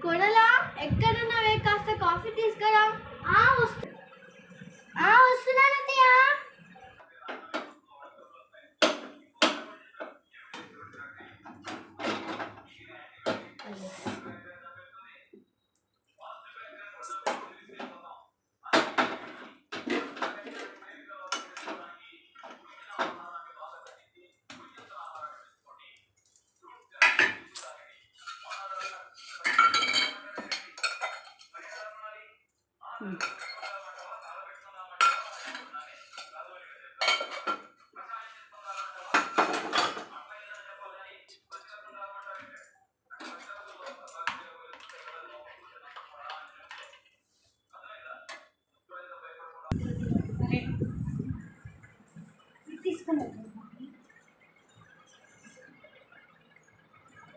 కొడలా ఎక్కడున్నావే? కాస్త కాఫీ తీసుకురా. వస్తున్నాను అత్తయ్య.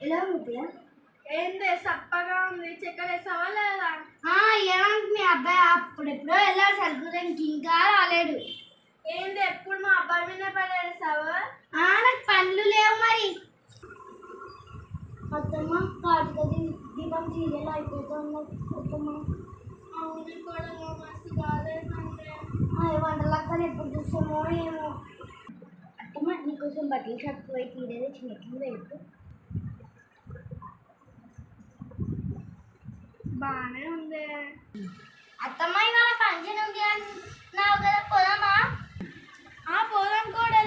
ఎలా ఉంది? ఏంటి సప్పగా ఉంది? చక్కెర వేసావా లేదా? ఏమంటే మీ అబ్బాయి అప్పుడెప్పుడో ఎలా సరుకుదానికి ఇంకా రాలేడు. ఏంటి ఎప్పుడు మా అబ్బాయి మీద పడేసావు? నాకు పనులు లేవు మరి. అత్తమ్మ కార్తీక దీపం సీరియల్ అయిపోతుంది అత్తమ్మ. అవును కూడా మస్తు కాలేదంటే వంటలక్కని ఎప్పుడు చూస్తామో ఏమో. అత్తమ్మ నీకోసం బట్టలు షాప్ పోయి తీరేది చిన్నట్లు రేపు బాగానే ఉంది. అత్తమ్మ ఇవాళ ఫంక్షన్ ఉంది అన్నావు కదా, పోదామా? పోదాం కూడా.